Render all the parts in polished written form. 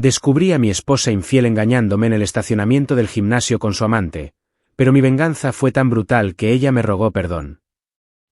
Descubrí a mi esposa infiel engañándome en el estacionamiento del gimnasio con su amante, pero mi venganza fue tan brutal que ella me rogó perdón.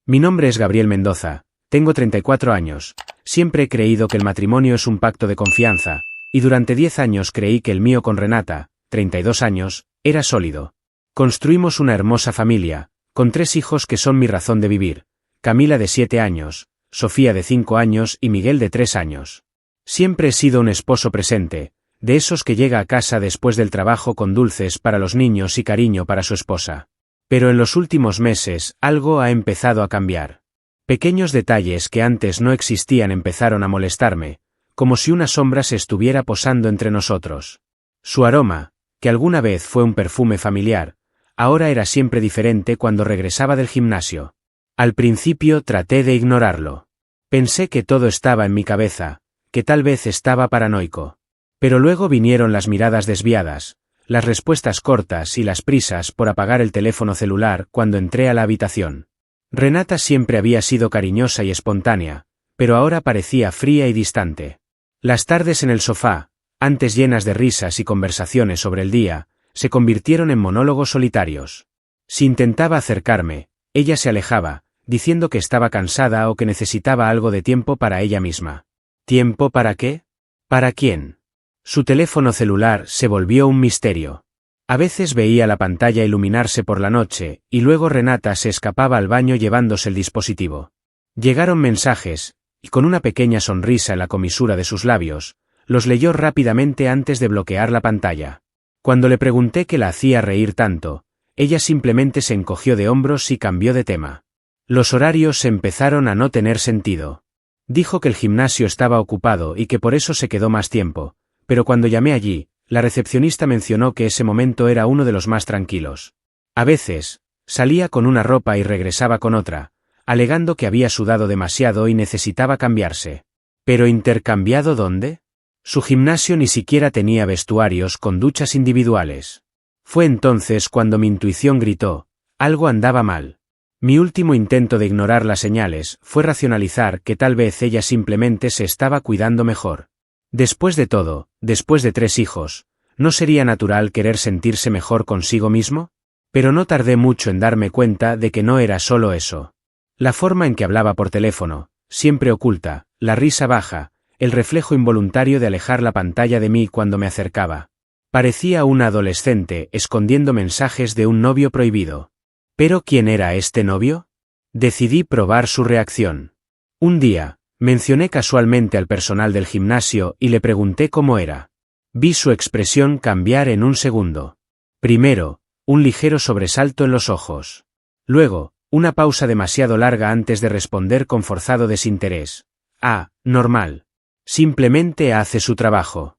Mi nombre es Gabriel Mendoza, tengo 34 años, siempre he creído que el matrimonio es un pacto de confianza, y durante 10 años creí que el mío con Renata, 32 años, era sólido. Construimos una hermosa familia, con 3 hijos que son mi razón de vivir, Camila de 7 años, Sofía de 5 años y Miguel de 3 años. Siempre he sido un esposo presente, de esos que llega a casa después del trabajo con dulces para los niños y cariño para su esposa. Pero en los últimos meses, algo ha empezado a cambiar. Pequeños detalles que antes no existían empezaron a molestarme, como si una sombra se estuviera posando entre nosotros. Su aroma, que alguna vez fue un perfume familiar, ahora era siempre diferente cuando regresaba del gimnasio. Al principio traté de ignorarlo. Pensé que todo estaba en mi cabeza, que tal vez estaba paranoico. Pero luego vinieron las miradas desviadas, las respuestas cortas y las prisas por apagar el teléfono celular cuando entré a la habitación. Renata siempre había sido cariñosa y espontánea, pero ahora parecía fría y distante. Las tardes en el sofá, antes llenas de risas y conversaciones sobre el día, se convirtieron en monólogos solitarios. Si intentaba acercarme, ella se alejaba, diciendo que estaba cansada o que necesitaba algo de tiempo para ella misma. ¿Tiempo para qué? ¿Para quién? Su teléfono celular se volvió un misterio. A veces veía la pantalla iluminarse por la noche, y luego Renata se escapaba al baño llevándose el dispositivo. Llegaron mensajes, y con una pequeña sonrisa en la comisura de sus labios, los leyó rápidamente antes de bloquear la pantalla. Cuando le pregunté qué la hacía reír tanto, ella simplemente se encogió de hombros y cambió de tema. Los horarios empezaron a no tener sentido. Dijo que el gimnasio estaba ocupado y que por eso se quedó más tiempo, pero cuando llamé allí, la recepcionista mencionó que ese momento era uno de los más tranquilos. A veces, salía con una ropa y regresaba con otra, alegando que había sudado demasiado y necesitaba cambiarse. ¿Pero intercambiado dónde? Su gimnasio ni siquiera tenía vestuarios con duchas individuales. Fue entonces cuando mi intuición gritó, algo andaba mal. Mi último intento de ignorar las señales fue racionalizar que tal vez ella simplemente se estaba cuidando mejor. Después de todo, después de 3 hijos, ¿no sería natural querer sentirse mejor consigo mismo? Pero no tardé mucho en darme cuenta de que no era solo eso. La forma en que hablaba por teléfono, siempre oculta, la risa baja, el reflejo involuntario de alejar la pantalla de mí cuando me acercaba. Parecía una adolescente escondiendo mensajes de un novio prohibido. ¿Pero quién era este novio? Decidí probar su reacción. Un día, mencioné casualmente al personal del gimnasio y le pregunté cómo era. Vi su expresión cambiar en un segundo. Primero, un ligero sobresalto en los ojos. Luego, una pausa demasiado larga antes de responder con forzado desinterés. Ah, normal. Simplemente hace su trabajo.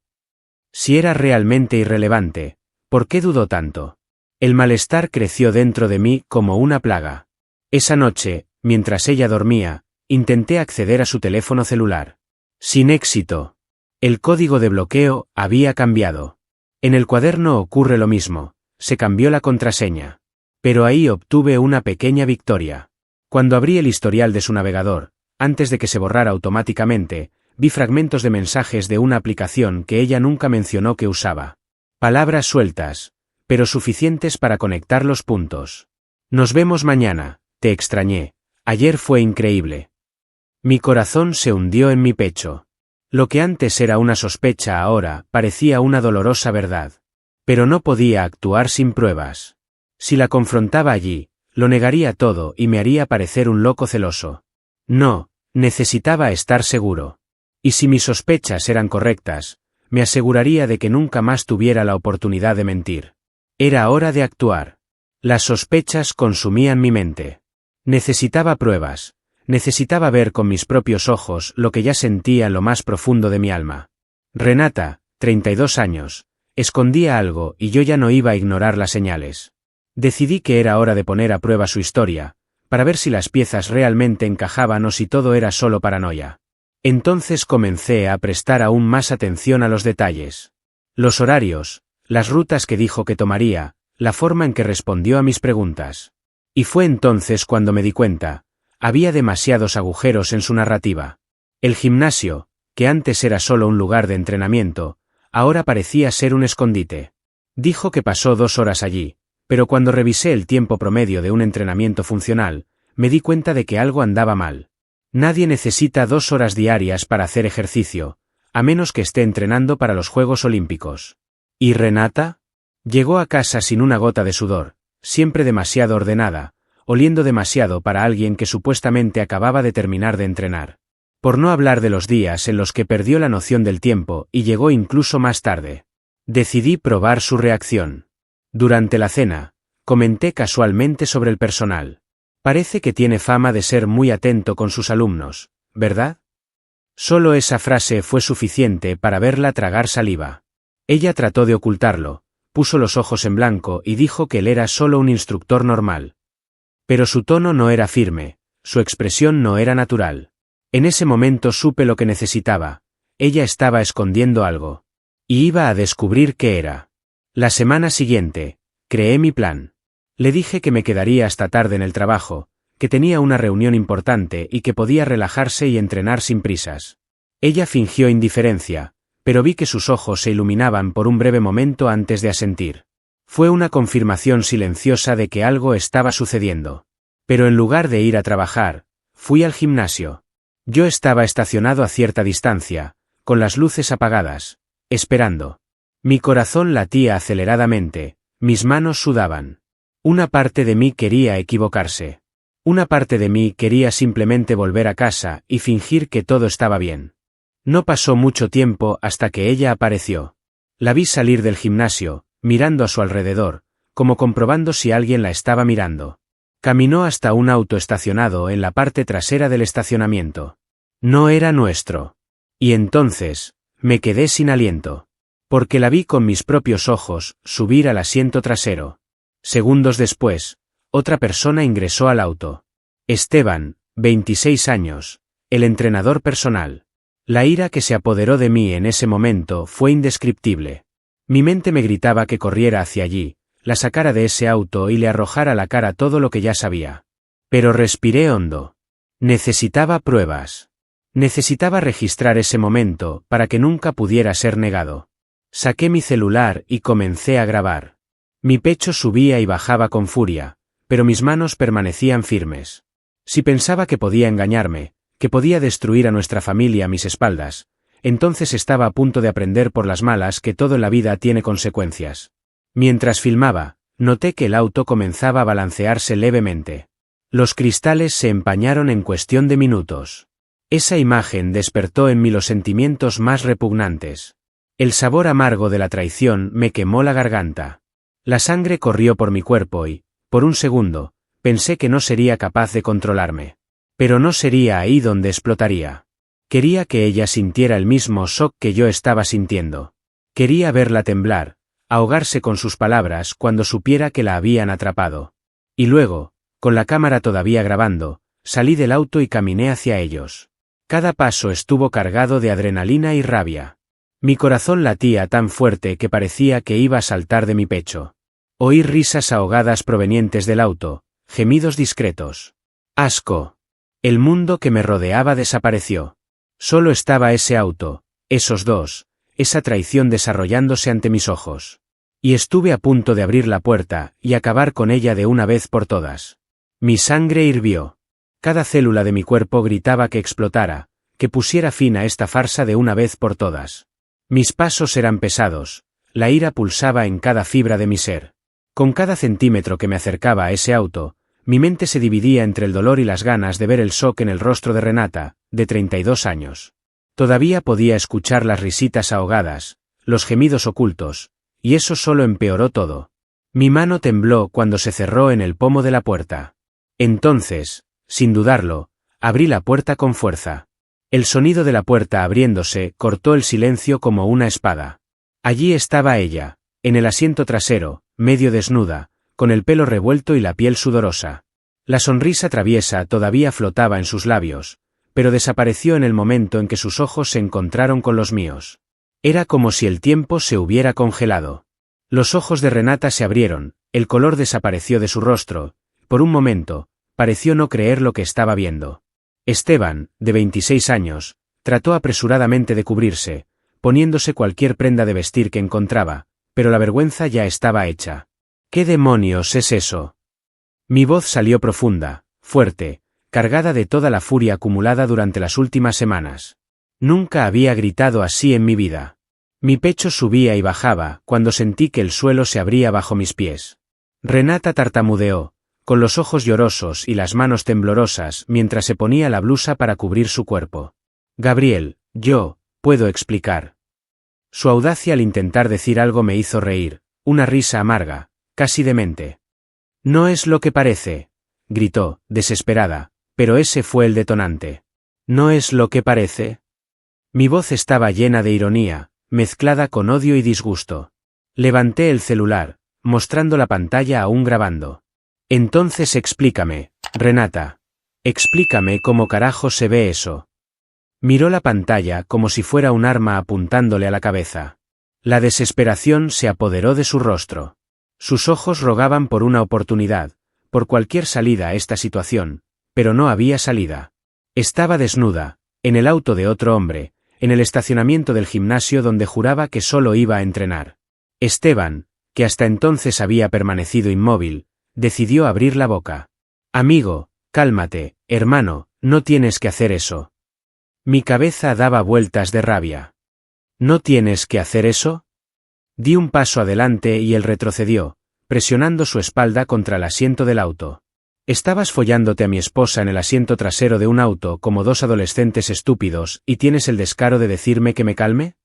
Si era realmente irrelevante, ¿por qué dudó tanto? El malestar creció dentro de mí como una plaga. Esa noche, mientras ella dormía, intenté acceder a su teléfono celular. Sin éxito. El código de bloqueo había cambiado. En el cuaderno ocurre lo mismo, se cambió la contraseña. Pero ahí obtuve una pequeña victoria. Cuando abrí el historial de su navegador, antes de que se borrara automáticamente, vi fragmentos de mensajes de una aplicación que ella nunca mencionó que usaba. Palabras sueltas, pero suficientes para conectar los puntos. Nos vemos mañana, te extrañé. Ayer fue increíble. Mi corazón se hundió en mi pecho. Lo que antes era una sospecha ahora parecía una dolorosa verdad. Pero no podía actuar sin pruebas. Si la confrontaba allí, lo negaría todo y me haría parecer un loco celoso. No, necesitaba estar seguro. Y si mis sospechas eran correctas, me aseguraría de que nunca más tuviera la oportunidad de mentir. Era hora de actuar. Las sospechas consumían mi mente. Necesitaba pruebas. Necesitaba ver con mis propios ojos lo que ya sentía en lo más profundo de mi alma. Renata, 32 años, escondía algo y yo ya no iba a ignorar las señales. Decidí que era hora de poner a prueba su historia, para ver si las piezas realmente encajaban o si todo era solo paranoia. Entonces comencé a prestar aún más atención a los detalles. Los horarios, las rutas que dijo que tomaría, la forma en que respondió a mis preguntas. Y fue entonces cuando me di cuenta, había demasiados agujeros en su narrativa. El gimnasio, que antes era solo un lugar de entrenamiento, ahora parecía ser un escondite. Dijo que pasó 2 horas allí, pero cuando revisé el tiempo promedio de un entrenamiento funcional, me di cuenta de que algo andaba mal. Nadie necesita 2 horas diarias para hacer ejercicio, a menos que esté entrenando para los Juegos Olímpicos. ¿Y Renata? Llegó a casa sin una gota de sudor, siempre demasiado ordenada, oliendo demasiado para alguien que supuestamente acababa de terminar de entrenar. Por no hablar de los días en los que perdió la noción del tiempo y llegó incluso más tarde. Decidí probar su reacción. Durante la cena, comenté casualmente sobre el personal. Parece que tiene fama de ser muy atento con sus alumnos, ¿verdad? Solo esa frase fue suficiente para verla tragar saliva. Ella trató de ocultarlo, puso los ojos en blanco y dijo que él era solo un instructor normal. Pero su tono no era firme, su expresión no era natural. En ese momento supe lo que necesitaba. Ella estaba escondiendo algo. Y iba a descubrir qué era. La semana siguiente, creé mi plan. Le dije que me quedaría hasta tarde en el trabajo, que tenía una reunión importante y que podía relajarse y entrenar sin prisas. Ella fingió indiferencia, pero vi que sus ojos se iluminaban por un breve momento antes de asentir. Fue una confirmación silenciosa de que algo estaba sucediendo. Pero en lugar de ir a trabajar, fui al gimnasio. Yo estaba estacionado a cierta distancia, con las luces apagadas, esperando. Mi corazón latía aceleradamente, mis manos sudaban. Una parte de mí quería equivocarse. Una parte de mí quería simplemente volver a casa y fingir que todo estaba bien. No pasó mucho tiempo hasta que ella apareció. La vi salir del gimnasio, mirando a su alrededor, como comprobando si alguien la estaba mirando. Caminó hasta un auto estacionado en la parte trasera del estacionamiento. No era nuestro. Y entonces, me quedé sin aliento. Porque la vi con mis propios ojos subir al asiento trasero. Segundos después, otra persona ingresó al auto. Esteban, 26 años, el entrenador personal. La ira que se apoderó de mí en ese momento fue indescriptible. Mi mente me gritaba que corriera hacia allí, la sacara de ese auto y le arrojara a la cara todo lo que ya sabía. Pero respiré hondo. Necesitaba pruebas. Necesitaba registrar ese momento para que nunca pudiera ser negado. Saqué mi celular y comencé a grabar. Mi pecho subía y bajaba con furia, pero mis manos permanecían firmes. Si pensaba que podía engañarme, que podía destruir a nuestra familia a mis espaldas, entonces estaba a punto de aprender por las malas que todo en la vida tiene consecuencias. Mientras filmaba, noté que el auto comenzaba a balancearse levemente. Los cristales se empañaron en cuestión de minutos. Esa imagen despertó en mí los sentimientos más repugnantes. El sabor amargo de la traición me quemó la garganta. La sangre corrió por mi cuerpo y, por un segundo, pensé que no sería capaz de controlarme. Pero no sería ahí donde explotaría. Quería que ella sintiera el mismo shock que yo estaba sintiendo. Quería verla temblar, ahogarse con sus palabras cuando supiera que la habían atrapado. Y luego, con la cámara todavía grabando, salí del auto y caminé hacia ellos. Cada paso estuvo cargado de adrenalina y rabia. Mi corazón latía tan fuerte que parecía que iba a saltar de mi pecho. Oí risas ahogadas provenientes del auto, gemidos discretos. Asco. El mundo que me rodeaba desapareció. Solo estaba ese auto, esos dos, esa traición desarrollándose ante mis ojos. Y estuve a punto de abrir la puerta y acabar con ella de una vez por todas. Mi sangre hirvió. Cada célula de mi cuerpo gritaba que explotara, que pusiera fin a esta farsa de una vez por todas. Mis pasos eran pesados, la ira pulsaba en cada fibra de mi ser. Con cada centímetro que me acercaba a ese auto, mi mente se dividía entre el dolor y las ganas de ver el shock en el rostro de Renata, de 32 años. Todavía podía escuchar las risitas ahogadas, los gemidos ocultos, y eso solo empeoró todo. Mi mano tembló cuando se cerró en el pomo de la puerta. Entonces, sin dudarlo, abrí la puerta con fuerza. El sonido de la puerta abriéndose cortó el silencio como una espada. Allí estaba ella, en el asiento trasero, medio desnuda, con el pelo revuelto y la piel sudorosa. La sonrisa traviesa todavía flotaba en sus labios, pero desapareció en el momento en que sus ojos se encontraron con los míos. Era como si el tiempo se hubiera congelado. Los ojos de Renata se abrieron, el color desapareció de su rostro, por un momento, pareció no creer lo que estaba viendo. Esteban, de 26 años, trató apresuradamente de cubrirse, poniéndose cualquier prenda de vestir que encontraba, pero la vergüenza ya estaba hecha. ¿Qué demonios es eso? Mi voz salió profunda, fuerte, cargada de toda la furia acumulada durante las últimas semanas. Nunca había gritado así en mi vida. Mi pecho subía y bajaba cuando sentí que el suelo se abría bajo mis pies. Renata tartamudeó, con los ojos llorosos y las manos temblorosas mientras se ponía la blusa para cubrir su cuerpo. Gabriel, yo, puedo explicar. Su audacia al intentar decir algo me hizo reír, una risa amarga, casi demente. No es lo que parece, gritó, desesperada, pero ese fue el detonante. ¿No es lo que parece? Mi voz estaba llena de ironía, mezclada con odio y disgusto. Levanté el celular, mostrando la pantalla aún grabando. Entonces explícame, Renata. Explícame cómo carajo se ve eso. Miró la pantalla como si fuera un arma apuntándole a la cabeza. La desesperación se apoderó de su rostro. Sus ojos rogaban por una oportunidad, por cualquier salida a esta situación, pero no había salida. Estaba desnuda, en el auto de otro hombre, en el estacionamiento del gimnasio donde juraba que solo iba a entrenar. Esteban, que hasta entonces había permanecido inmóvil, decidió abrir la boca. Amigo, cálmate, hermano, no tienes que hacer eso. Mi cabeza daba vueltas de rabia. ¿No tienes que hacer eso? Di un paso adelante y él retrocedió, presionando su espalda contra el asiento del auto. Estabas follándote a mi esposa en el asiento trasero de un auto como dos adolescentes estúpidos y tienes el descaro de decirme que me calme?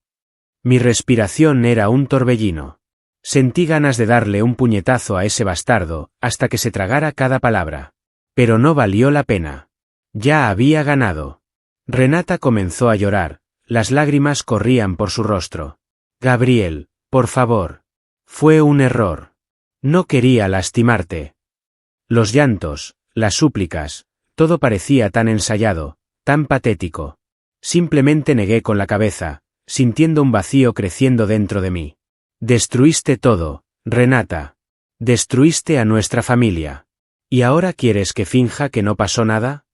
Mi respiración era un torbellino. Sentí ganas de darle un puñetazo a ese bastardo, hasta que se tragara cada palabra. Pero no valió la pena. Ya había ganado. Renata comenzó a llorar, las lágrimas corrían por su rostro. Gabriel, por favor. Fue un error. No quería lastimarte. Los llantos, las súplicas, todo parecía tan ensayado, tan patético. Simplemente negué con la cabeza, sintiendo un vacío creciendo dentro de mí. Destruiste todo, Renata. Destruiste a nuestra familia. ¿Y ahora quieres que finja que no pasó nada?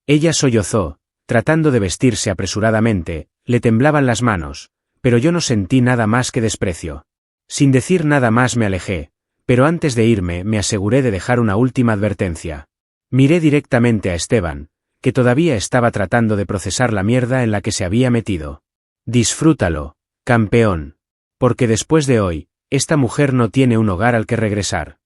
Ella sollozó, tratando de vestirse apresuradamente, le temblaban las manos, pero yo no sentí nada más que desprecio. Sin decir nada más me alejé, pero antes de irme me aseguré de dejar una última advertencia. Miré directamente a Esteban, que todavía estaba tratando de procesar la mierda en la que se había metido. Disfrútalo, campeón. Porque después de hoy, esta mujer no tiene un hogar al que regresar.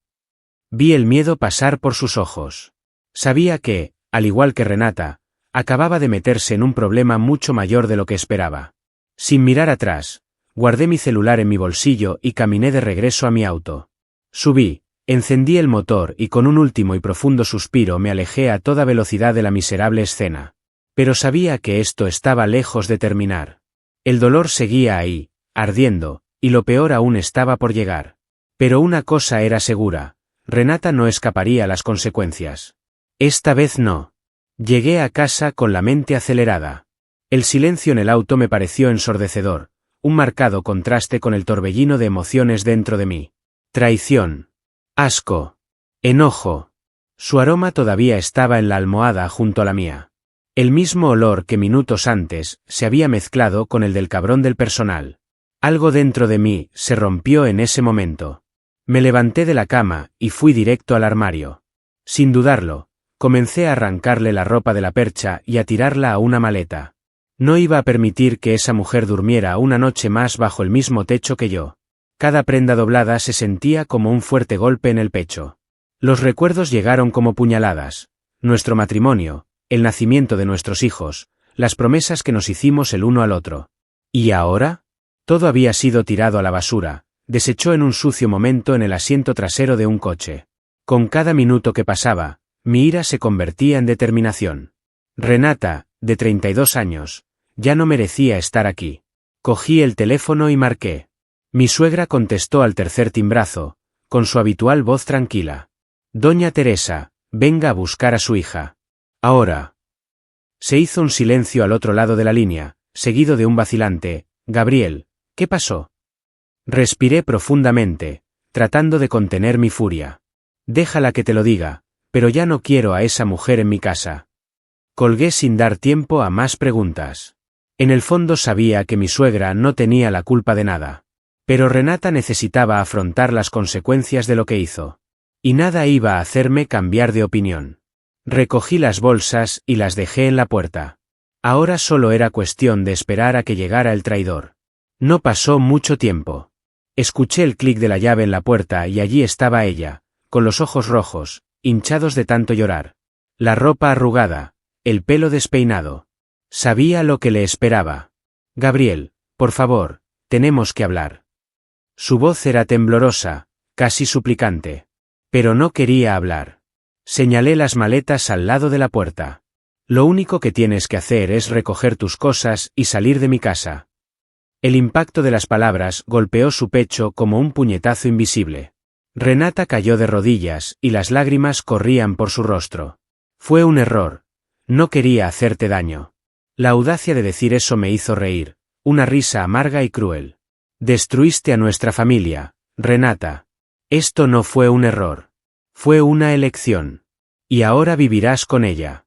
Vi el miedo pasar por sus ojos. Sabía que, al igual que Renata, acababa de meterse en un problema mucho mayor de lo que esperaba. Sin mirar atrás, guardé mi celular en mi bolsillo y caminé de regreso a mi auto. Subí, encendí el motor y con un último y profundo suspiro me alejé a toda velocidad de la miserable escena. Pero sabía que esto estaba lejos de terminar. El dolor seguía ahí, ardiendo, y lo peor aún estaba por llegar. Pero una cosa era segura, Renata no escaparía a las consecuencias. Esta vez no. Llegué a casa con la mente acelerada. El silencio en el auto me pareció ensordecedor, un marcado contraste con el torbellino de emociones dentro de mí. Traición. Asco. Enojo. Su aroma todavía estaba en la almohada junto a la mía. El mismo olor que minutos antes se había mezclado con el del cabrón del personal. Algo dentro de mí se rompió en ese momento. Me levanté de la cama y fui directo al armario. Sin dudarlo, comencé a arrancarle la ropa de la percha y a tirarla a una maleta. No iba a permitir que esa mujer durmiera una noche más bajo el mismo techo que yo. Cada prenda doblada se sentía como un fuerte golpe en el pecho. Los recuerdos llegaron como puñaladas. Nuestro matrimonio, el nacimiento de nuestros hijos, las promesas que nos hicimos el uno al otro. ¿Y ahora? Todo había sido tirado a la basura, desechó en un sucio momento en el asiento trasero de un coche. Con cada minuto que pasaba, mi ira se convertía en determinación. Renata, de 32 años, ya no merecía estar aquí. Cogí el teléfono y marqué. Mi suegra contestó al tercer timbrazo, con su habitual voz tranquila. Doña Teresa, venga a buscar a su hija. Ahora. Se hizo un silencio al otro lado de la línea, seguido de un vacilante, Gabriel. ¿Qué pasó? Respiré profundamente, tratando de contener mi furia. Déjala que te lo diga, pero ya no quiero a esa mujer en mi casa. Colgué sin dar tiempo a más preguntas. En el fondo sabía que mi suegra no tenía la culpa de nada. Pero Renata necesitaba afrontar las consecuencias de lo que hizo. Y nada iba a hacerme cambiar de opinión. Recogí las bolsas y las dejé en la puerta. Ahora solo era cuestión de esperar a que llegara el traidor. No pasó mucho tiempo. Escuché el clic de la llave en la puerta y allí estaba ella, con los ojos rojos, hinchados de tanto llorar. La ropa arrugada, el pelo despeinado. Sabía lo que le esperaba. Gabriel, por favor, tenemos que hablar. Su voz era temblorosa, casi suplicante. Pero no quería hablar. Señalé las maletas al lado de la puerta. Lo único que tienes que hacer es recoger tus cosas y salir de mi casa. El impacto de las palabras golpeó su pecho como un puñetazo invisible. Renata cayó de rodillas y las lágrimas corrían por su rostro. Fue un error. No quería hacerte daño. La audacia de decir eso me hizo reír, una risa amarga y cruel. Destruiste a nuestra familia, Renata. Esto no fue un error. Fue una elección. Y ahora vivirás con ella.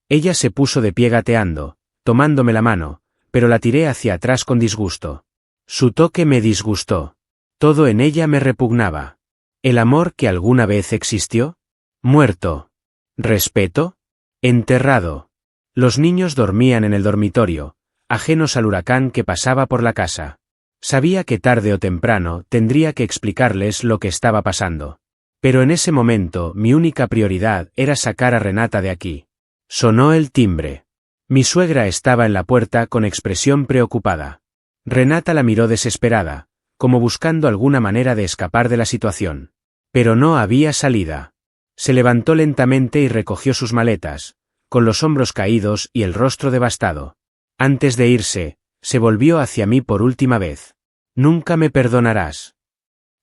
Ella se puso de pie gateando, tomándome la mano, pero la tiré hacia atrás con disgusto. Su toque me disgustó. Todo en ella me repugnaba. ¿El amor que alguna vez existió? Muerto. ¿Respeto? Enterrado. Los niños dormían en el dormitorio, ajenos al huracán que pasaba por la casa. Sabía que tarde o temprano tendría que explicarles lo que estaba pasando. Pero en ese momento mi única prioridad era sacar a Renata de aquí. Sonó el timbre. Mi suegra estaba en la puerta con expresión preocupada. Renata la miró desesperada, como buscando alguna manera de escapar de la situación. Pero no había salida. Se levantó lentamente y recogió sus maletas, con los hombros caídos y el rostro devastado. Antes de irse, se volvió hacia mí por última vez. ¿Nunca me perdonarás?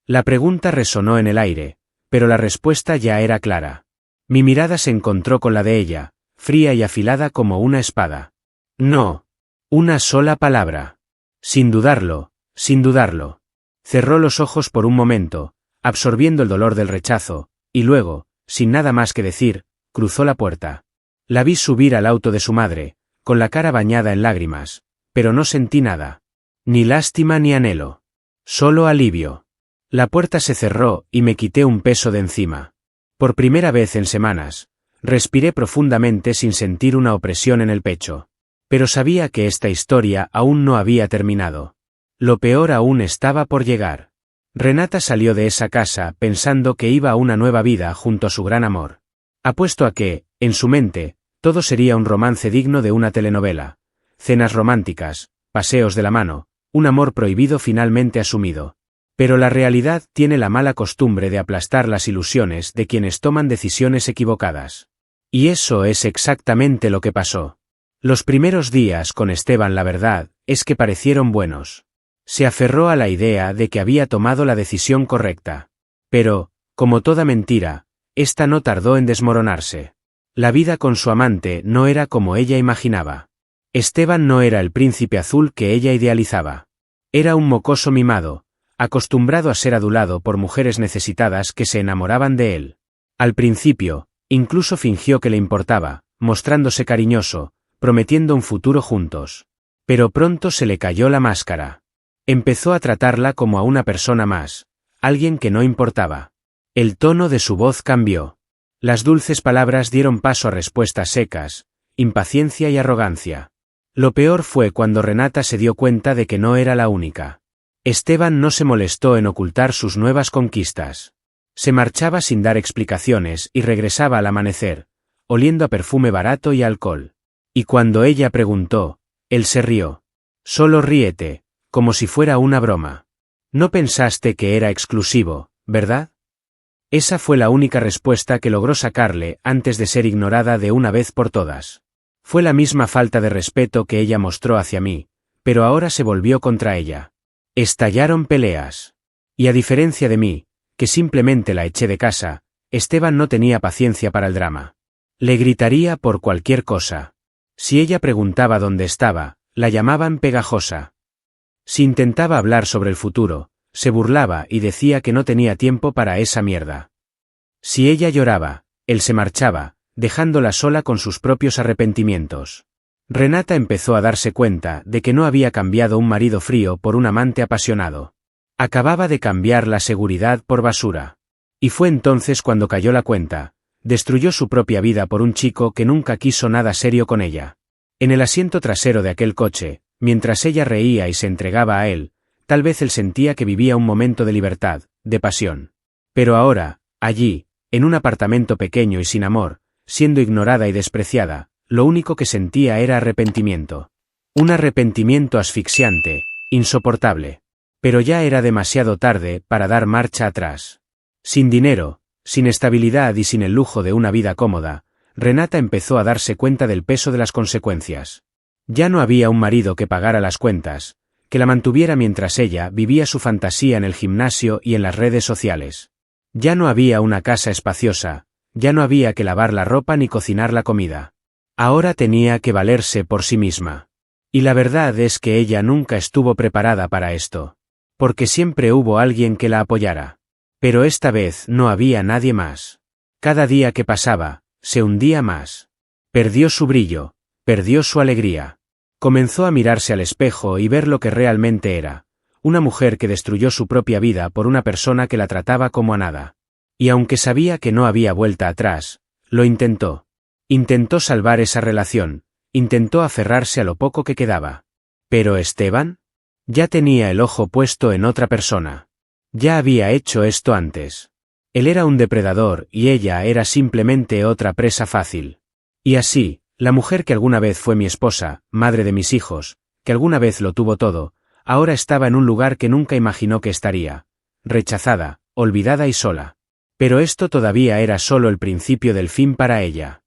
La pregunta resonó en el aire, pero la respuesta ya era clara. Mi mirada se encontró con la de ella, fría y afilada como una espada. No. Una sola palabra. Sin dudarlo, sin dudarlo. Cerró los ojos por un momento, absorbiendo el dolor del rechazo, y luego, sin nada más que decir, cruzó la puerta. La vi subir al auto de su madre, con la cara bañada en lágrimas, pero no sentí nada. Ni lástima ni anhelo. Solo alivio. La puerta se cerró y me quité un peso de encima. Por primera vez en semanas, respiré profundamente sin sentir una opresión en el pecho. Pero sabía que esta historia aún no había terminado. Lo peor aún estaba por llegar. Renata salió de esa casa pensando que iba a una nueva vida junto a su gran amor. Apuesto a que, en su mente, todo sería un romance digno de una telenovela. Cenas románticas, paseos de la mano, un amor prohibido finalmente asumido. Pero la realidad tiene la mala costumbre de aplastar las ilusiones de quienes toman decisiones equivocadas. Y eso es exactamente lo que pasó. Los primeros días con Esteban, la verdad, es que parecieron buenos. Se aferró a la idea de que había tomado la decisión correcta. Pero, como toda mentira, esta no tardó en desmoronarse. La vida con su amante no era como ella imaginaba. Esteban no era el príncipe azul que ella idealizaba. Era un mocoso mimado, acostumbrado a ser adulado por mujeres necesitadas que se enamoraban de él. Al principio, incluso fingió que le importaba, mostrándose cariñoso, prometiendo un futuro juntos. Pero pronto se le cayó la máscara. Empezó a tratarla como a una persona más, alguien que no importaba. El tono de su voz cambió. Las dulces palabras dieron paso a respuestas secas, impaciencia y arrogancia. Lo peor fue cuando Renata se dio cuenta de que no era la única. Esteban no se molestó en ocultar sus nuevas conquistas. Se marchaba sin dar explicaciones y regresaba al amanecer, oliendo a perfume barato y alcohol. Y cuando ella preguntó, él se rió. Solo ríete, como si fuera una broma. No pensaste que era exclusivo, ¿verdad? Esa fue la única respuesta que logró sacarle antes de ser ignorada de una vez por todas. Fue la misma falta de respeto que ella mostró hacia mí, pero ahora se volvió contra ella. Estallaron peleas. Y a diferencia de mí, que simplemente la eché de casa, Esteban no tenía paciencia para el drama. Le gritaría por cualquier cosa. Si ella preguntaba dónde estaba, la llamaban pegajosa. Si intentaba hablar sobre el futuro, se burlaba y decía que no tenía tiempo para esa mierda. Si ella lloraba, él se marchaba, dejándola sola con sus propios arrepentimientos. Renata empezó a darse cuenta de que no había cambiado un marido frío por un amante apasionado. Acababa de cambiar la seguridad por basura. Y fue entonces cuando cayó la cuenta. Destruyó su propia vida por un chico que nunca quiso nada serio con ella. En el asiento trasero de aquel coche, mientras ella reía y se entregaba a él, tal vez él sentía que vivía un momento de libertad, de pasión. Pero ahora, allí, en un apartamento pequeño y sin amor, siendo ignorada y despreciada, lo único que sentía era arrepentimiento. Un arrepentimiento asfixiante, insoportable. Pero ya era demasiado tarde para dar marcha atrás. Sin dinero, sin estabilidad y sin el lujo de una vida cómoda, Renata empezó a darse cuenta del peso de las consecuencias. Ya no había un marido que pagara las cuentas, que la mantuviera mientras ella vivía su fantasía en el gimnasio y en las redes sociales. Ya no había una casa espaciosa, ya no había que lavar la ropa ni cocinar la comida. Ahora tenía que valerse por sí misma. Y la verdad es que ella nunca estuvo preparada para esto. Porque siempre hubo alguien que la apoyara. Pero esta vez no había nadie más. Cada día que pasaba, se hundía más. Perdió su brillo, perdió su alegría. Comenzó a mirarse al espejo y ver lo que realmente era. Una mujer que destruyó su propia vida por una persona que la trataba como a nada. Y aunque sabía que no había vuelta atrás, lo intentó. Intentó salvar esa relación, intentó aferrarse a lo poco que quedaba. Pero Esteban ya tenía el ojo puesto en otra persona. Ya había hecho esto antes. Él era un depredador y ella era simplemente otra presa fácil. Y así, la mujer que alguna vez fue mi esposa, madre de mis hijos, que alguna vez lo tuvo todo, ahora estaba en un lugar que nunca imaginó que estaría. Rechazada, olvidada y sola. Pero esto todavía era solo el principio del fin para ella.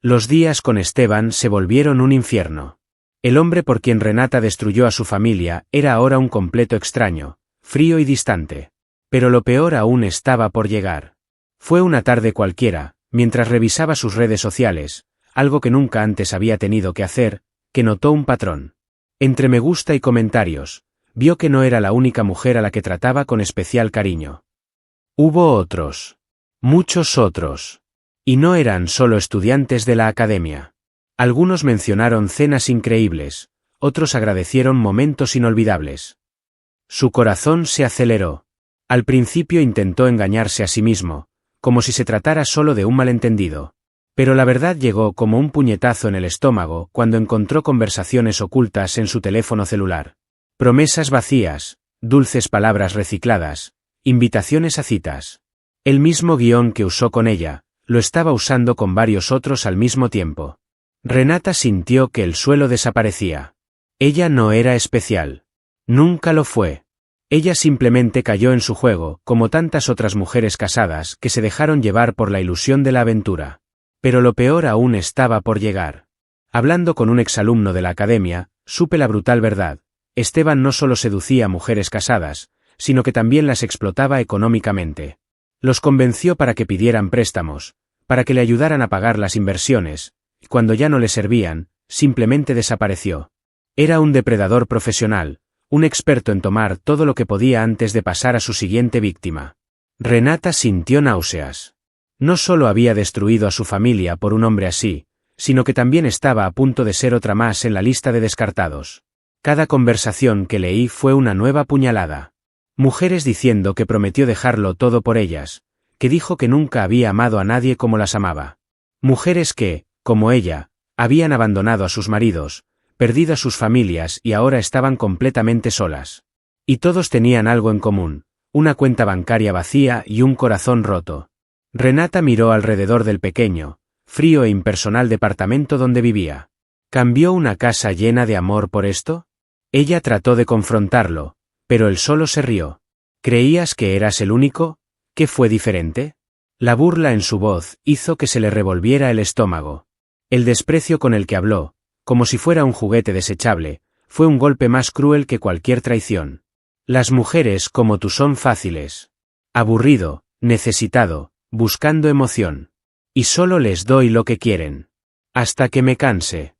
Los días con Esteban se volvieron un infierno. El hombre por quien Renata destruyó a su familia era ahora un completo extraño, frío y distante. Pero lo peor aún estaba por llegar. Fue una tarde cualquiera, mientras revisaba sus redes sociales, algo que nunca antes había tenido que hacer, que notó un patrón. Entre me gusta y comentarios, vio que no era la única mujer a la que trataba con especial cariño. Hubo otros. Muchos otros. Y no eran solo estudiantes de la academia. Algunos mencionaron cenas increíbles, otros agradecieron momentos inolvidables. Su corazón se aceleró. Al principio intentó engañarse a sí mismo, como si se tratara solo de un malentendido. Pero la verdad llegó como un puñetazo en el estómago cuando encontró conversaciones ocultas en su teléfono celular. Promesas vacías, dulces palabras recicladas, invitaciones a citas. El mismo guión que usó con ella, lo estaba usando con varios otros al mismo tiempo. Renata sintió que el suelo desaparecía. Ella no era especial. Nunca lo fue. Ella simplemente cayó en su juego, como tantas otras mujeres casadas que se dejaron llevar por la ilusión de la aventura. Pero lo peor aún estaba por llegar. Hablando con un exalumno de la academia, supe la brutal verdad. Esteban no solo seducía a mujeres casadas, sino que también las explotaba económicamente. Los convenció para que pidieran préstamos, para que le ayudaran a pagar las inversiones, y cuando ya no le servían, simplemente desapareció. Era un depredador profesional, un experto en tomar todo lo que podía antes de pasar a su siguiente víctima. Renata sintió náuseas. No solo había destruido a su familia por un hombre así, sino que también estaba a punto de ser otra más en la lista de descartados. Cada conversación que leí fue una nueva puñalada. Mujeres diciendo que prometió dejarlo todo por ellas, que dijo que nunca había amado a nadie como las amaba. Mujeres que, como ella, habían abandonado a sus maridos, perdido a sus familias y ahora estaban completamente solas. Y todos tenían algo en común, una cuenta bancaria vacía y un corazón roto. Renata miró alrededor del pequeño, frío e impersonal departamento donde vivía. ¿Cambió una casa llena de amor por esto? Ella trató de confrontarlo, pero él solo se rió. ¿Creías que eras el único? ¿Qué fue diferente? La burla en su voz hizo que se le revolviera el estómago. El desprecio con el que habló, como si fuera un juguete desechable, fue un golpe más cruel que cualquier traición. Las mujeres como tú son fáciles. Aburrido, necesitado, buscando emoción. Y solo les doy lo que quieren. Hasta que me canse.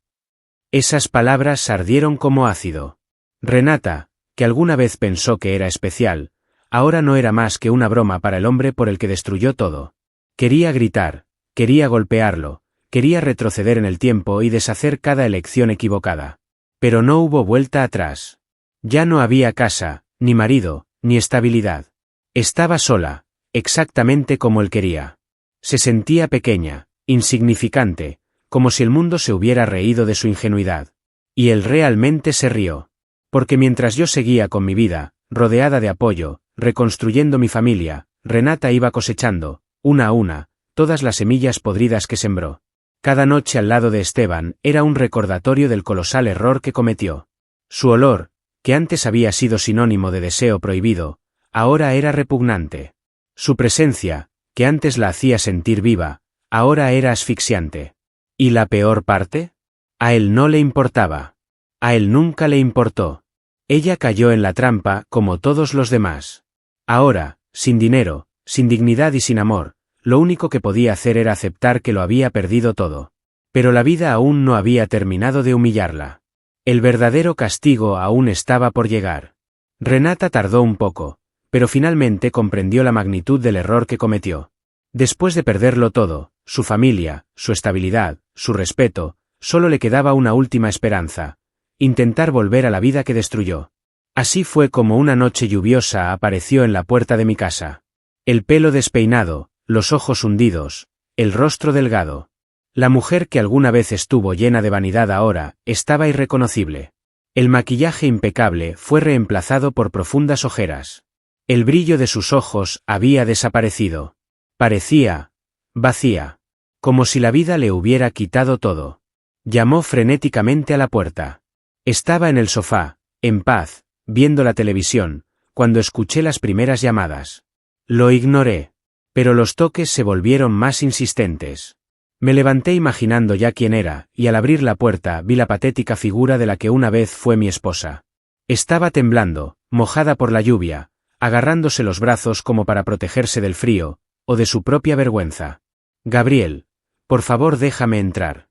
Esas palabras ardieron como ácido. Renata, que alguna vez pensó que era especial, ahora no era más que una broma para el hombre por el que destruyó todo. Quería gritar, quería golpearlo, Quería retroceder en el tiempo y deshacer cada elección equivocada. Pero no hubo vuelta atrás. Ya no había casa, ni marido, ni estabilidad. Estaba sola, exactamente como él quería. Se sentía pequeña, insignificante, como si el mundo se hubiera reído de su ingenuidad. Y él realmente se rió. Porque mientras yo seguía con mi vida, rodeada de apoyo, reconstruyendo mi familia, Renata iba cosechando, una a una, todas las semillas podridas que sembró. Cada noche al lado de Esteban era un recordatorio del colosal error que cometió. Su olor, que antes había sido sinónimo de deseo prohibido, ahora era repugnante. Su presencia, que antes la hacía sentir viva, ahora era asfixiante. ¿Y la peor parte? A él no le importaba. A él nunca le importó. Ella cayó en la trampa como todos los demás. Ahora, sin dinero, sin dignidad y sin amor, lo único que podía hacer era aceptar que lo había perdido todo. Pero la vida aún no había terminado de humillarla. El verdadero castigo aún estaba por llegar. Renata tardó un poco, pero finalmente comprendió la magnitud del error que cometió. Después de perderlo todo, su familia, su estabilidad, su respeto, solo le quedaba una última esperanza: intentar volver a la vida que destruyó. Así fue como una noche lluviosa apareció en la puerta de mi casa. El pelo despeinado, los ojos hundidos, el rostro delgado. La mujer que alguna vez estuvo llena de vanidad ahora estaba irreconocible. El maquillaje impecable fue reemplazado por profundas ojeras. El brillo de sus ojos había desaparecido. Parecía vacía, como si la vida le hubiera quitado todo. Llamó frenéticamente a la puerta. Estaba en el sofá, en paz, viendo la televisión, cuando escuché las primeras llamadas. Lo ignoré. Pero los toques se volvieron más insistentes. Me levanté imaginando ya quién era, y al abrir la puerta vi la patética figura de la que una vez fue mi esposa. Estaba temblando, mojada por la lluvia, agarrándose los brazos como para protegerse del frío, o de su propia vergüenza. Gabriel, por favor déjame entrar.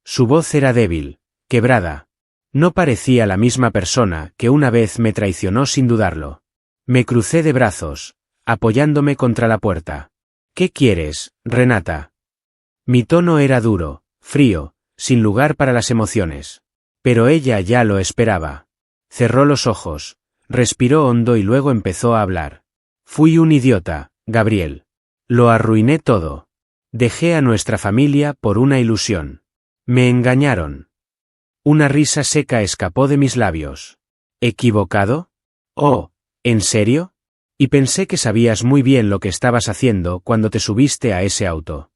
Su voz era débil, quebrada. No parecía la misma persona que una vez me traicionó sin dudarlo. Me crucé de brazos, apoyándome contra la puerta. ¿Qué quieres, Renata? Mi tono era duro, frío, sin lugar para las emociones. Pero ella ya lo esperaba. Cerró los ojos, respiró hondo y luego empezó a hablar. Fui un idiota, Gabriel. Lo arruiné todo. Dejé a nuestra familia por una ilusión. Me engañaron. Una risa seca escapó de mis labios. ¿Equivocado? Oh, ¿en serio? Y pensé que sabías muy bien lo que estabas haciendo cuando te subiste a ese auto.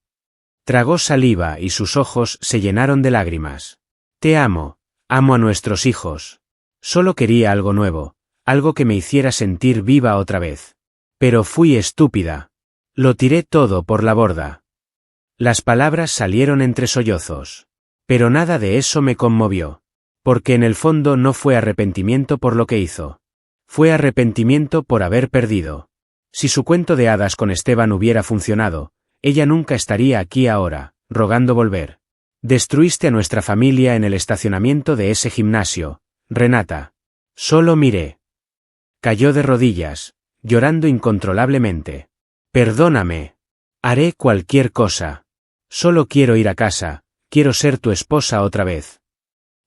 Tragó saliva y sus ojos se llenaron de lágrimas. Te amo, amo a nuestros hijos. Solo quería algo nuevo, algo que me hiciera sentir viva otra vez. Pero fui estúpida. Lo tiré todo por la borda. Las palabras salieron entre sollozos. Pero nada de eso me conmovió. Porque en el fondo no fue arrepentimiento por lo que hizo. Fue arrepentimiento por haber perdido. Si su cuento de hadas con Esteban hubiera funcionado, ella nunca estaría aquí ahora, rogando volver. Destruiste a nuestra familia en el estacionamiento de ese gimnasio, Renata. Solo miré. Cayó de rodillas, llorando incontrolablemente. Perdóname. Haré cualquier cosa. Solo quiero ir a casa, quiero ser tu esposa otra vez.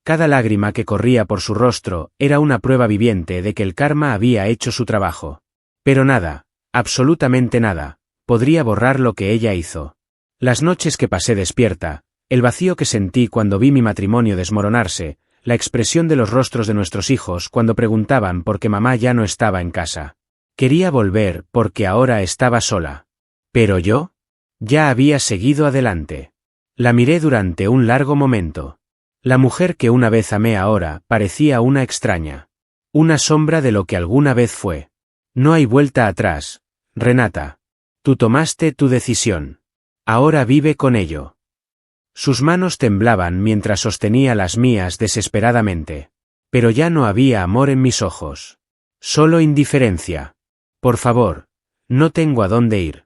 Cada lágrima que corría por su rostro era una prueba viviente de que el karma había hecho su trabajo. Pero nada, absolutamente nada, podría borrar lo que ella hizo. Las noches que pasé despierta, el vacío que sentí cuando vi mi matrimonio desmoronarse, la expresión de los rostros de nuestros hijos cuando preguntaban por qué mamá ya no estaba en casa. Quería volver porque ahora estaba sola. Pero yo, ya había seguido adelante. La miré durante un largo momento. La mujer que una vez amé ahora parecía una extraña. Una sombra de lo que alguna vez fue. No hay vuelta atrás, Renata. Tú tomaste tu decisión. Ahora vive con ello. Sus manos temblaban mientras sostenía las mías desesperadamente. Pero ya no había amor en mis ojos. Solo indiferencia. Por favor, no tengo a dónde ir.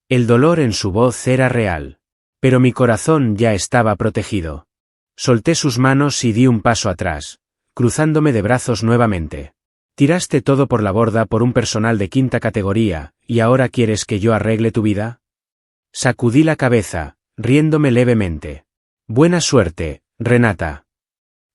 El dolor en su voz era real. Pero mi corazón ya estaba protegido. Solté sus manos y di un paso atrás, cruzándome de brazos nuevamente. Tiraste todo por la borda por un personal de quinta categoría, ¿y ahora quieres que yo arregle tu vida? Sacudí la cabeza, riéndome levemente. Buena suerte, Renata.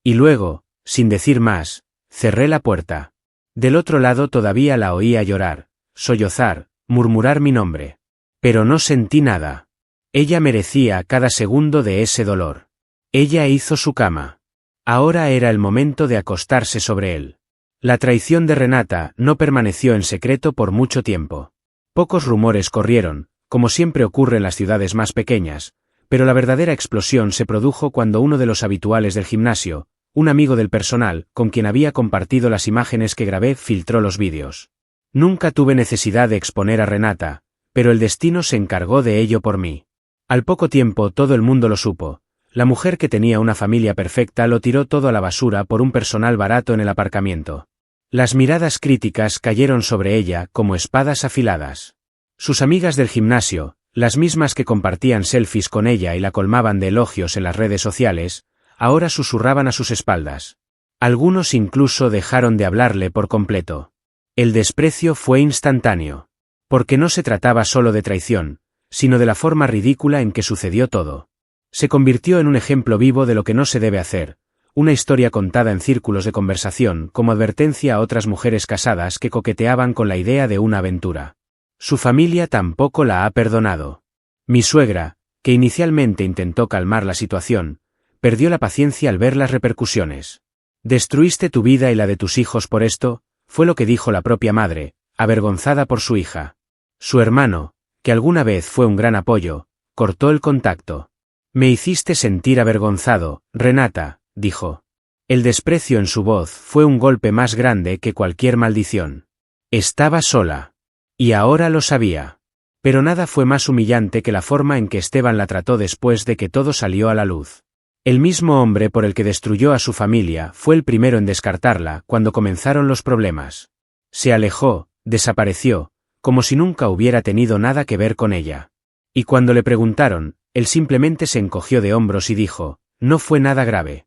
Y luego, sin decir más, cerré la puerta. Del otro lado todavía la oía llorar, sollozar, murmurar mi nombre. Pero no sentí nada. Ella merecía cada segundo de ese dolor. Ella hizo su cama. Ahora era el momento de acostarse sobre él. La traición de Renata no permaneció en secreto por mucho tiempo. Pocos rumores corrieron, como siempre ocurre en las ciudades más pequeñas, pero la verdadera explosión se produjo cuando uno de los habituales del gimnasio, un amigo del personal, con quien había compartido las imágenes que grabé, filtró los vídeos. Nunca tuve necesidad de exponer a Renata, pero el destino se encargó de ello por mí. Al poco tiempo todo el mundo lo supo. La mujer que tenía una familia perfecta lo tiró todo a la basura por un personal barato en el aparcamiento. Las miradas críticas cayeron sobre ella como espadas afiladas. Sus amigas del gimnasio, las mismas que compartían selfies con ella y la colmaban de elogios en las redes sociales, ahora susurraban a sus espaldas. Algunos incluso dejaron de hablarle por completo. El desprecio fue instantáneo. Porque no se trataba solo de traición, sino de la forma ridícula en que sucedió todo. Se convirtió en un ejemplo vivo de lo que no se debe hacer, una historia contada en círculos de conversación como advertencia a otras mujeres casadas que coqueteaban con la idea de una aventura. Su familia tampoco la ha perdonado. Mi suegra, que inicialmente intentó calmar la situación, perdió la paciencia al ver las repercusiones. «Destruiste tu vida y la de tus hijos por esto», fue lo que dijo la propia madre, avergonzada por su hija. Su hermano, que alguna vez fue un gran apoyo, cortó el contacto. «Me hiciste sentir avergonzado, Renata», dijo. El desprecio en su voz fue un golpe más grande que cualquier maldición. Estaba sola. Y ahora lo sabía. Pero nada fue más humillante que la forma en que Esteban la trató después de que todo salió a la luz. El mismo hombre por el que destruyó a su familia fue el primero en descartarla cuando comenzaron los problemas. Se alejó, desapareció, como si nunca hubiera tenido nada que ver con ella. Y cuando le preguntaron, él simplemente se encogió de hombros y dijo, no fue nada grave.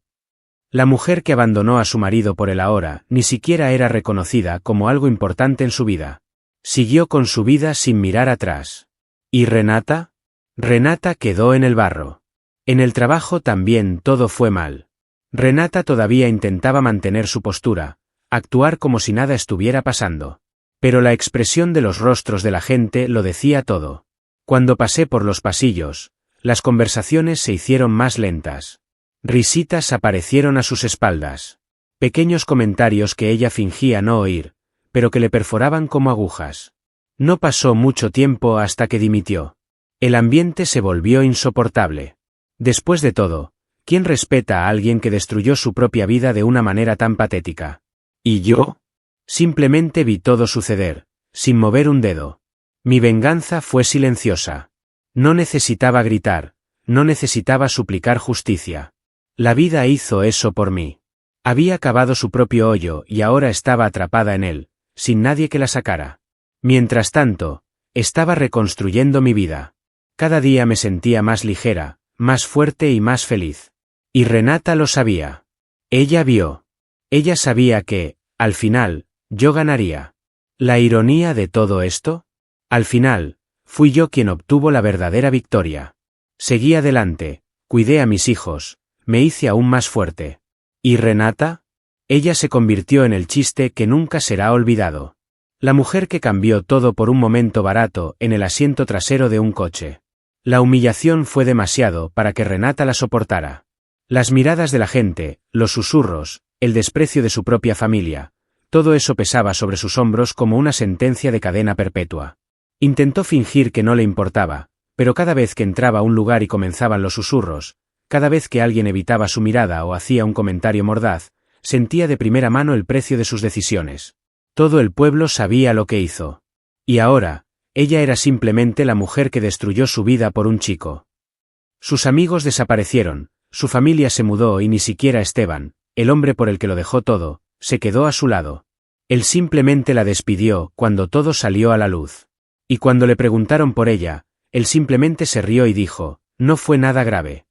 La mujer que abandonó a su marido por él ahora ni siquiera era reconocida como algo importante en su vida. Siguió con su vida sin mirar atrás. ¿Y Renata? Renata quedó en el barro. En el trabajo también todo fue mal. Renata todavía intentaba mantener su postura, actuar como si nada estuviera pasando. Pero la expresión de los rostros de la gente lo decía todo. Cuando pasé por los pasillos, las conversaciones se hicieron más lentas. Risitas aparecieron a sus espaldas. Pequeños comentarios que ella fingía no oír, pero que le perforaban como agujas. No pasó mucho tiempo hasta que dimitió. El ambiente se volvió insoportable. Después de todo, ¿quién respeta a alguien que destruyó su propia vida de una manera tan patética? ¿Y yo? Simplemente vi todo suceder, sin mover un dedo. Mi venganza fue silenciosa. No necesitaba gritar, no necesitaba suplicar justicia. La vida hizo eso por mí. Había cavado su propio hoyo y ahora estaba atrapada en él, sin nadie que la sacara. Mientras tanto, estaba reconstruyendo mi vida. Cada día me sentía más ligera, más fuerte y más feliz. Y Renata lo sabía. Ella vio. Ella sabía que, al final, yo ganaría. ¿La ironía de todo esto? Al final, fui yo quien obtuvo la verdadera victoria. Seguí adelante, cuidé a mis hijos, me hice aún más fuerte. ¿Y Renata? Ella se convirtió en el chiste que nunca será olvidado. La mujer que cambió todo por un momento barato en el asiento trasero de un coche. La humillación fue demasiado para que Renata la soportara. Las miradas de la gente, los susurros, el desprecio de su propia familia, todo eso pesaba sobre sus hombros como una sentencia de cadena perpetua. Intentó fingir que no le importaba, pero cada vez que entraba a un lugar y comenzaban los susurros, cada vez que alguien evitaba su mirada o hacía un comentario mordaz, sentía de primera mano el precio de sus decisiones. Todo el pueblo sabía lo que hizo. Y ahora, ella era simplemente la mujer que destruyó su vida por un chico. Sus amigos desaparecieron, su familia se mudó y ni siquiera Esteban, el hombre por el que lo dejó todo, se quedó a su lado. Él simplemente la despidió cuando todo salió a la luz. Y cuando le preguntaron por ella, él simplemente se rió y dijo, no fue nada grave.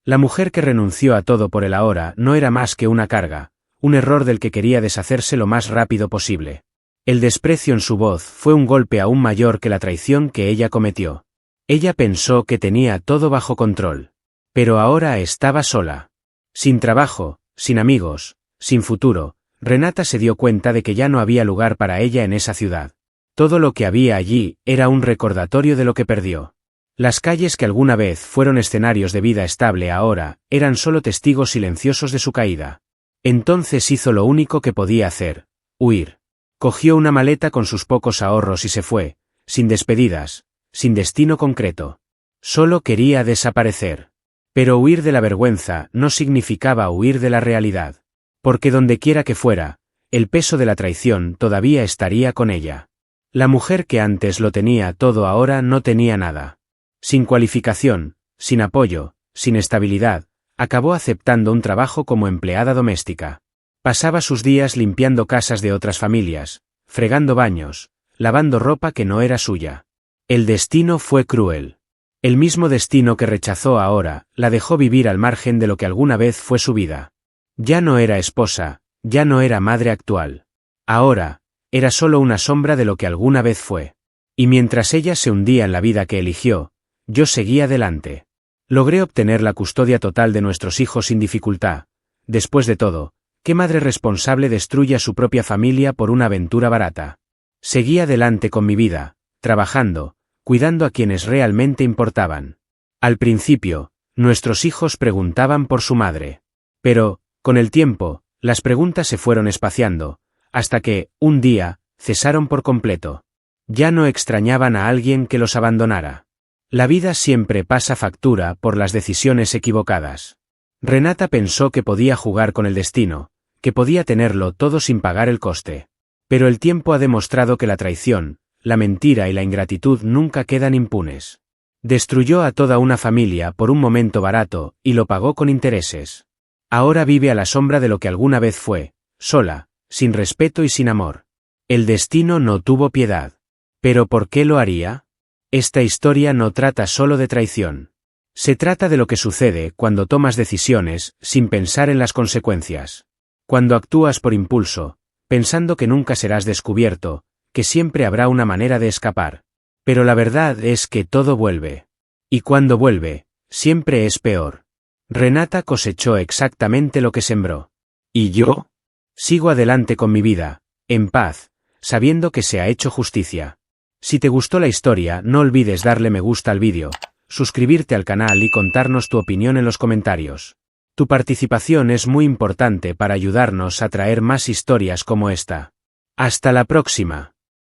La mujer que renunció a todo por él ahora no era más que una carga, un error del que quería deshacerse lo más rápido posible. El desprecio en su voz fue un golpe aún mayor que la traición que ella cometió. Ella pensó que tenía todo bajo control. Pero ahora estaba sola. Sin trabajo, sin amigos, sin futuro, Renata se dio cuenta de que ya no había lugar para ella en esa ciudad. Todo lo que había allí era un recordatorio de lo que perdió. Las calles que alguna vez fueron escenarios de vida estable ahora eran solo testigos silenciosos de su caída. Entonces hizo lo único que podía hacer: huir. Cogió una maleta con sus pocos ahorros y se fue, sin despedidas, sin destino concreto. Solo quería desaparecer. Pero huir de la vergüenza no significaba huir de la realidad. Porque dondequiera que fuera, el peso de la traición todavía estaría con ella. La mujer que antes lo tenía todo ahora no tenía nada. Sin cualificación, sin apoyo, sin estabilidad, acabó aceptando un trabajo como empleada doméstica. Pasaba sus días limpiando casas de otras familias, fregando baños, lavando ropa que no era suya. El destino fue cruel. El mismo destino que rechazó ahora, la dejó vivir al margen de lo que alguna vez fue su vida. Ya no era esposa, ya no era madre actual. Ahora, era solo una sombra de lo que alguna vez fue. Y mientras ella se hundía en la vida que eligió, yo seguía adelante. Logré obtener la custodia total de nuestros hijos sin dificultad. Después de todo, ¿qué madre responsable destruye a su propia familia por una aventura barata? Seguí adelante con mi vida, trabajando, cuidando a quienes realmente importaban. Al principio, nuestros hijos preguntaban por su madre. Pero, con el tiempo, las preguntas se fueron espaciando, hasta que, un día, cesaron por completo. Ya no extrañaban a alguien que los abandonara. La vida siempre pasa factura por las decisiones equivocadas. Renata pensó que podía jugar con el destino, que podía tenerlo todo sin pagar el coste. Pero el tiempo ha demostrado que la traición, la mentira y la ingratitud nunca quedan impunes. Destruyó a toda una familia por un momento barato y lo pagó con intereses. Ahora vive a la sombra de lo que alguna vez fue, sola, sin respeto y sin amor. El destino no tuvo piedad. ¿Pero por qué lo haría? Esta historia no trata solo de traición. Se trata de lo que sucede cuando tomas decisiones sin pensar en las consecuencias. Cuando actúas por impulso, pensando que nunca serás descubierto, que siempre habrá una manera de escapar. Pero la verdad es que todo vuelve. Y cuando vuelve, siempre es peor. Renata cosechó exactamente lo que sembró. ¿Y yo? Sigo adelante con mi vida, en paz, sabiendo que se ha hecho justicia. Si te gustó la historia, no olvides darle me gusta al vídeo, suscribirte al canal y contarnos tu opinión en los comentarios. Tu participación es muy importante para ayudarnos a traer más historias como esta. Hasta la próxima.